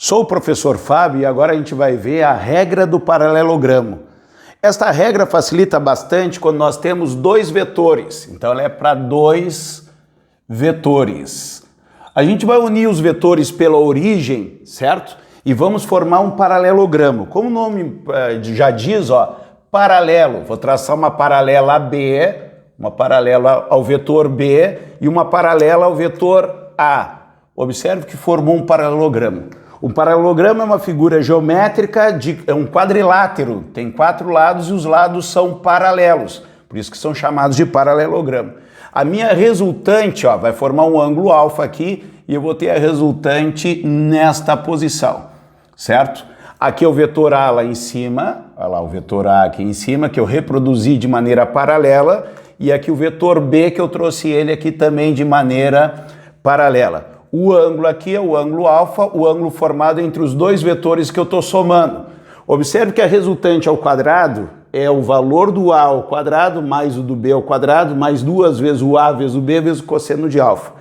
Sou o professor Fábio e agora a gente vai ver a regra do paralelogramo. Esta regra facilita bastante quando nós temos dois vetores, então ela é para dois vetores. A gente vai unir os vetores pela origem, certo? E vamos formar um paralelogramo. Como o nome já diz, ó, paralelo. Vou traçar uma paralela a B, uma paralela ao vetor B e uma paralela ao vetor A. Observe que formou um paralelogramo. O paralelogramo é uma figura geométrica, é um quadrilátero, tem quatro lados e os lados são paralelos, por isso que são chamados de paralelogramo. A minha resultante, ó, vai formar um ângulo alfa aqui e eu vou ter a resultante nesta posição, certo? Aqui é o vetor A lá em cima, olha lá o vetor A aqui em cima, que eu reproduzi de maneira paralela, e aqui o vetor B que eu trouxe ele aqui também de maneira paralela. O ângulo aqui é o ângulo alfa, o ângulo formado entre os dois vetores que eu estou somando. Observe que a resultante ao quadrado é o valor do A ao quadrado mais o do B ao quadrado, mais duas vezes o A vezes o B vezes o cosseno de alfa.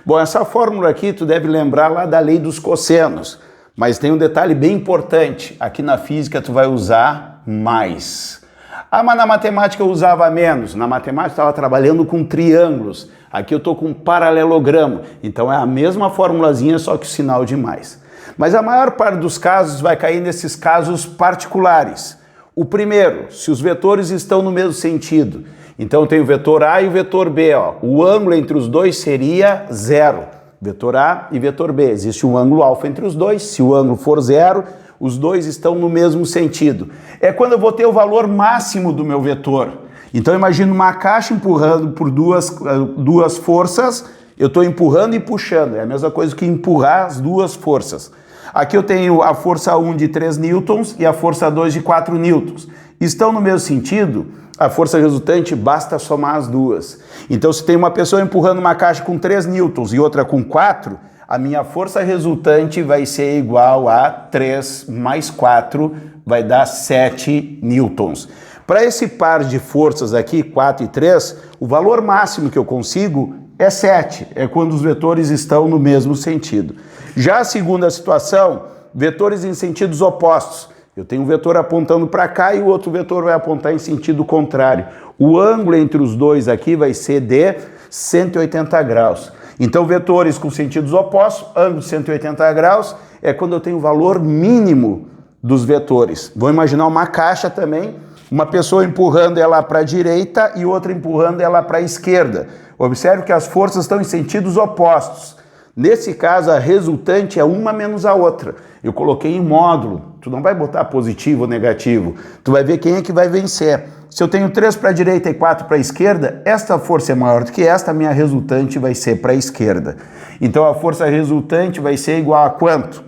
Bom, essa fórmula aqui tu deve lembrar lá da lei dos cossenos, mas tem um detalhe bem importante. Aqui na física tu vai usar mais. Ah, mas na matemática eu usava menos. Na matemática eu estava trabalhando com triângulos. Aqui eu estou com um paralelogramo. Então é a mesma formulazinha, só que o sinal de mais. Mas a maior parte dos casos vai cair nesses casos particulares. O primeiro, se os vetores estão no mesmo sentido. Então eu tenho o vetor A e o vetor B. Ó. O ângulo entre os dois seria zero. Vetor A e vetor B. Existe um ângulo alfa entre os dois. Se o ângulo for zero, os dois estão no mesmo sentido. É quando eu vou ter o valor máximo do meu vetor. Então imagina uma caixa empurrando por duas forças, eu estou empurrando e puxando, é a mesma coisa que empurrar as duas forças. Aqui eu tenho a força 1 de 3 newtons e a força 2 de 4 newtons. Estão no mesmo sentido, a força resultante basta somar as duas. Então se tem uma pessoa empurrando uma caixa com 3 newtons e outra com 4, a minha força resultante vai ser igual a 3 mais 4, vai dar 7 newtons. Para esse par de forças aqui, 4 e 3, o valor máximo que eu consigo é 7, é quando os vetores estão no mesmo sentido. Já a segunda situação, vetores em sentidos opostos. Eu tenho um vetor apontando para cá e o outro vetor vai apontar em sentido contrário. O ângulo entre os dois aqui vai ser de 180 graus. Então, vetores com sentidos opostos, ângulo de 180 graus, é quando eu tenho o valor mínimo dos vetores. Vou imaginar uma caixa também, uma pessoa empurrando ela para a direita e outra empurrando ela para a esquerda. Observe que as forças estão em sentidos opostos. Nesse caso, a resultante é uma menos a outra. Eu coloquei em módulo. Tu não vai botar positivo ou negativo. Tu vai ver quem é que vai vencer. Se eu tenho 3 para a direita e 4 para a esquerda, esta força é maior do que esta, a minha resultante vai ser para a esquerda. Então a força resultante vai ser igual a quanto?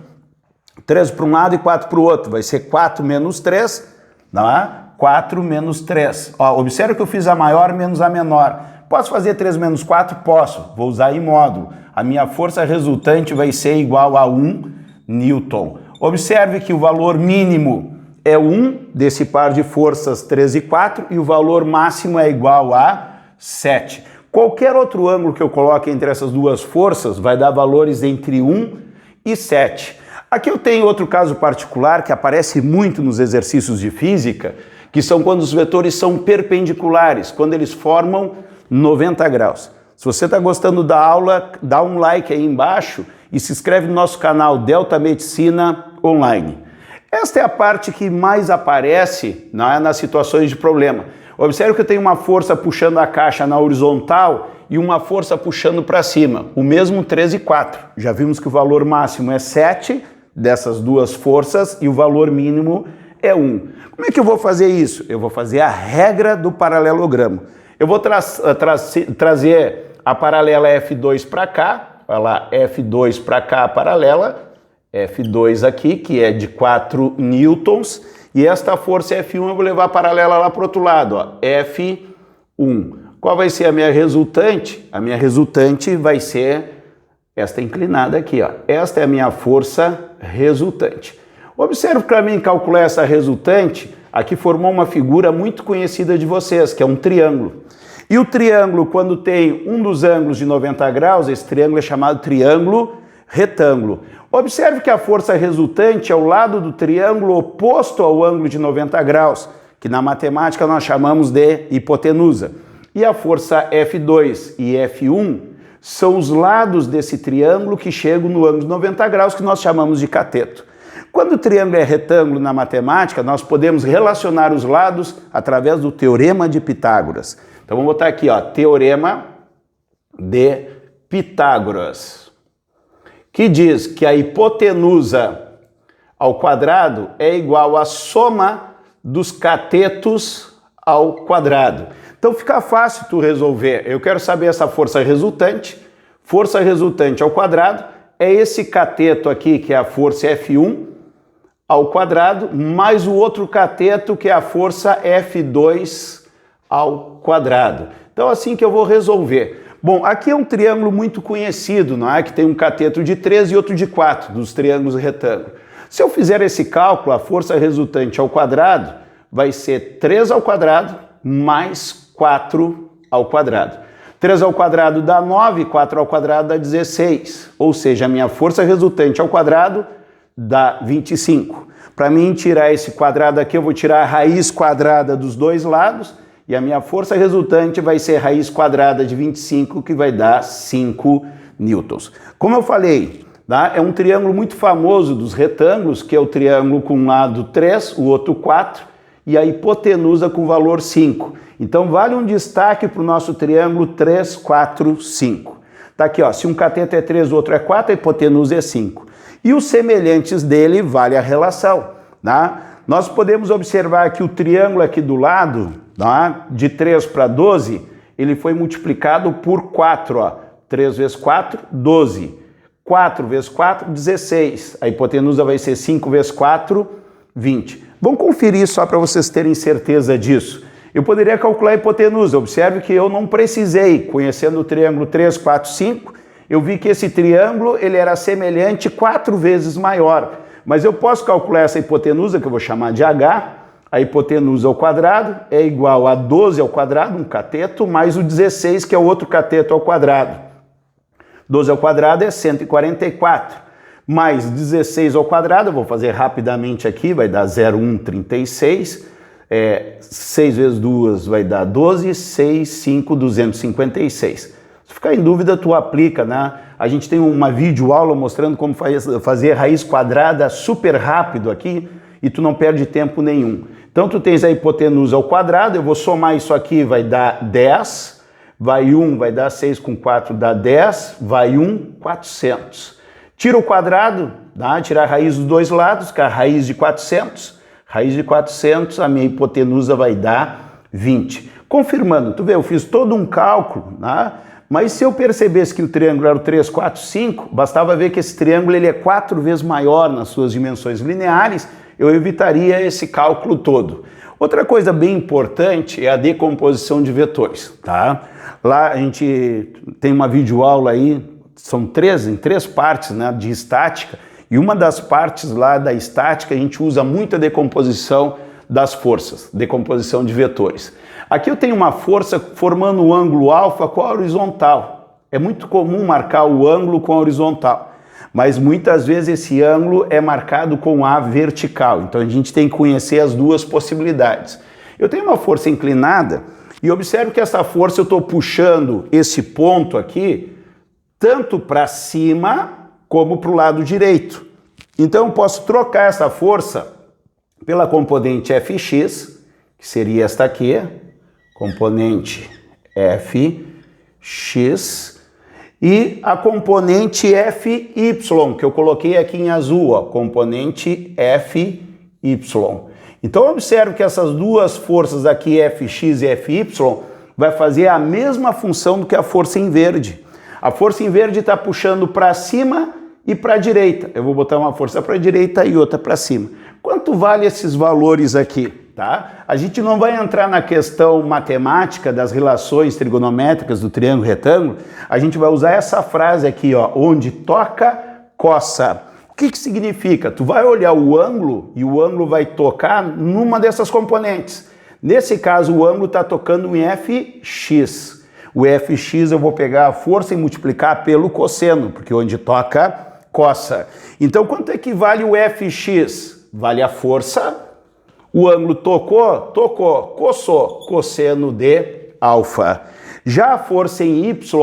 3 para um lado e 4 para o outro. Vai ser 4 menos 3, não é? 4 menos 3. Ó, observe que eu fiz a maior menos a menor. Posso fazer 3 menos 4? Posso. Vou usar em módulo. A minha força resultante vai ser igual a 1 newton. Observe que o valor mínimo é 1 desse par de forças 3 e 4 e o valor máximo é igual a 7. Qualquer outro ângulo que eu coloque entre essas duas forças vai dar valores entre 1 e 7. Aqui eu tenho outro caso particular que aparece muito nos exercícios de física, que são quando os vetores são perpendiculares, quando eles formam 90 graus. Se você está gostando da aula, dá um like aí embaixo e se inscreve no nosso canal Delta Medicina Online. Esta é a parte que mais aparece nas situações de problema. Observe que eu tenho uma força puxando a caixa na horizontal e uma força puxando para cima, o mesmo 3 e 4. Já vimos que o valor máximo é 7 dessas duas forças e o valor mínimo é 1. Como é que eu vou fazer isso? Eu vou fazer a regra do paralelogramo. Eu vou trazer a paralela F2 para cá, olha lá, F2 para cá a paralela, F2 aqui, que é de 4 newtons, e esta força F1 eu vou levar a paralela lá para o outro lado, ó, F1. Qual vai ser a minha resultante? A minha resultante vai ser esta inclinada aqui, ó. Esta é a minha força resultante. Observe que para mim calcular essa resultante, aqui formou uma figura muito conhecida de vocês, que é um triângulo. E o triângulo, quando tem um dos ângulos de 90 graus, esse triângulo é chamado triângulo retângulo. Observe que a força resultante é o lado do triângulo oposto ao ângulo de 90 graus, que na matemática nós chamamos de hipotenusa. E a força F2 e F1 são os lados desse triângulo que chegam no ângulo de 90 graus, que nós chamamos de cateto. Quando o triângulo é retângulo na matemática, nós podemos relacionar os lados através do Teorema de Pitágoras. Então vamos botar aqui, ó, Teorema de Pitágoras, que diz que a hipotenusa ao quadrado é igual à soma dos catetos ao quadrado. Então fica fácil tu resolver. Eu quero saber essa força resultante. Força resultante ao quadrado é esse cateto aqui, que é a força F1 ao quadrado, mais o outro cateto, que é a força F2 ao quadrado. Então assim que eu vou resolver. Bom, aqui é um triângulo muito conhecido, não é? Que tem um cateto de 3 e outro de 4, dos triângulos retângulos. Se eu fizer esse cálculo, a força resultante ao quadrado vai ser 3 ao quadrado mais 4 ao quadrado. 3 ao quadrado dá 9, 4 ao quadrado dá 16. Ou seja, a minha força resultante ao quadrado dá 25. Para mim tirar esse quadrado aqui, eu vou tirar a raiz quadrada dos dois lados, e a minha força resultante vai ser raiz quadrada de 25, que vai dar 5 newtons. Como eu falei, tá? É um triângulo muito famoso dos retângulos, que é o triângulo com um lado 3, o outro 4, e a hipotenusa com valor 5. Então vale um destaque para o nosso triângulo 3, 4, 5. Tá aqui, ó, se um cateto é 3, o outro é 4, a hipotenusa é 5. E os semelhantes dele vale a relação, tá? Nós podemos observar que o triângulo aqui do lado, tá? De 3 para 12, ele foi multiplicado por 4, ó. 3 vezes 4, 12. 4 vezes 4, 16. A hipotenusa vai ser 5 vezes 4, 20. Vamos conferir só para vocês terem certeza disso. Eu poderia calcular a hipotenusa. Observe que eu não precisei. Conhecendo o triângulo 3, 4, 5, eu vi que esse triângulo ele era semelhante 4 vezes maior. Mas eu posso calcular essa hipotenusa, que eu vou chamar de H. A hipotenusa ao quadrado é igual a 12 ao quadrado, um cateto, mais o 16, que é o outro cateto ao quadrado. 12 ao quadrado é 144. Mais 16 ao quadrado, eu vou fazer rapidamente aqui, vai dar 0,136. 6 vezes 2 vai dar 12, 6, 5, 256. Se ficar em dúvida, tu aplica, né? A gente tem uma videoaula mostrando como fazer raiz quadrada super rápido aqui e tu não perde tempo nenhum. Então tu tens a hipotenusa ao quadrado, eu vou somar isso aqui, vai dar 10, vai 1, vai dar 6 com 4 dá 10, vai 1, 400. Tira o quadrado, tá? Tira a raiz dos dois lados, que é a raiz de 400. Raiz de 400, a minha hipotenusa vai dar 20. Confirmando, tu vê, eu fiz todo um cálculo, né? Mas se eu percebesse que o triângulo era o 3, 4, 5, bastava ver que esse triângulo ele é 4 vezes maior nas suas dimensões lineares, eu evitaria esse cálculo todo. Outra coisa bem importante é a decomposição de vetores, tá? Lá a gente tem uma videoaula aí, são em três partes, né, de estática, e uma das partes lá da estática a gente usa muito a decomposição das forças, decomposição de vetores. Aqui eu tenho uma força formando um ângulo alfa com a horizontal. É muito comum marcar o ângulo com a horizontal, mas muitas vezes esse ângulo é marcado com a vertical. Então a gente tem que conhecer as duas possibilidades. Eu tenho uma força inclinada e observe que essa força eu estou puxando esse ponto aqui tanto para cima como para o lado direito. Então eu posso trocar essa força pela componente Fx, que seria esta aqui, componente Fx, e a componente Fy, que eu coloquei aqui em azul, ó, componente Fy. Então observe que essas duas forças aqui, Fx e Fy, vai fazer a mesma função do que a força em verde. A força em verde está puxando para cima e para a direita. Eu vou botar uma força para a direita e outra para cima. Quanto vale esses valores aqui? Tá? A gente não vai entrar na questão matemática das relações trigonométricas do triângulo retângulo. A gente vai usar essa frase aqui, ó, onde toca, coça. O que que significa? Tu vai olhar o ângulo e o ângulo vai tocar numa dessas componentes. Nesse caso, o ângulo está tocando em Fx. O Fx eu vou pegar a força e multiplicar pelo cosseno, porque onde toca, coça. Então, quanto é que vale o Fx? Vale a força, o ângulo tocou, coçou, cosseno de alfa. Já a força em y,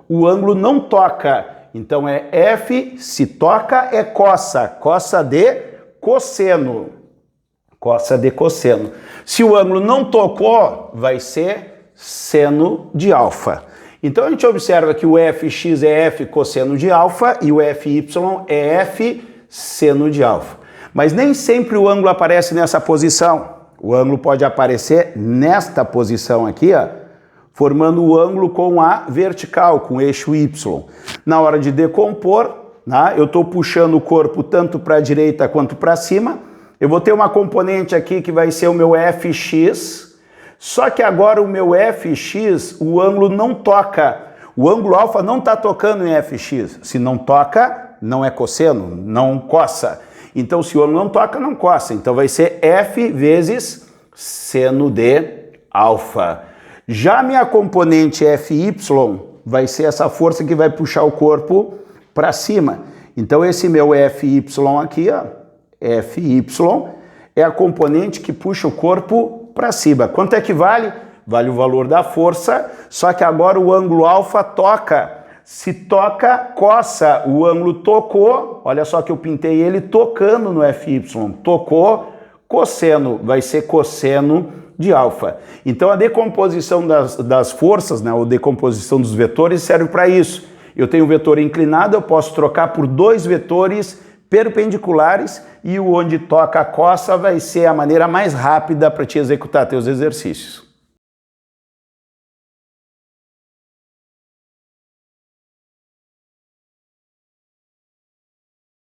o ângulo não toca, então é F, se toca é coça, coça de cosseno. Coça de cosseno. Se o ângulo não tocou, vai ser seno de alfa. Então a gente observa que o Fx é F cosseno de alfa e o Fy é F seno de alfa. Mas nem sempre o ângulo aparece nessa posição. O ângulo pode aparecer nesta posição aqui, ó, formando o ângulo com a vertical, com o eixo Y. Na hora de decompor, né, eu estou puxando o corpo tanto para a direita quanto para cima. Eu vou ter uma componente aqui que vai ser o meu Fx, só que agora o meu Fx, o ângulo não toca. O ângulo alfa não está tocando em Fx. Se não toca, não é cosseno, não coça. Então, se o ângulo não toca, não coça. Então, vai ser F vezes seno de alfa. Já a minha componente Fy vai ser essa força que vai puxar o corpo para cima. Então, esse meu Fy aqui, ó, Fy, é a componente que puxa o corpo para cima. Quanto é que vale? Vale o valor da força, só que agora o ângulo alfa toca. Se toca, coça. O ângulo tocou, olha só que eu pintei ele tocando no Fy. Tocou, cosseno, vai ser cosseno de alfa. Então a decomposição das forças, né, ou decomposição dos vetores serve para isso. Eu tenho um vetor inclinado, eu posso trocar por dois vetores perpendiculares e o onde toca a coça vai ser a maneira mais rápida para te executar teus exercícios.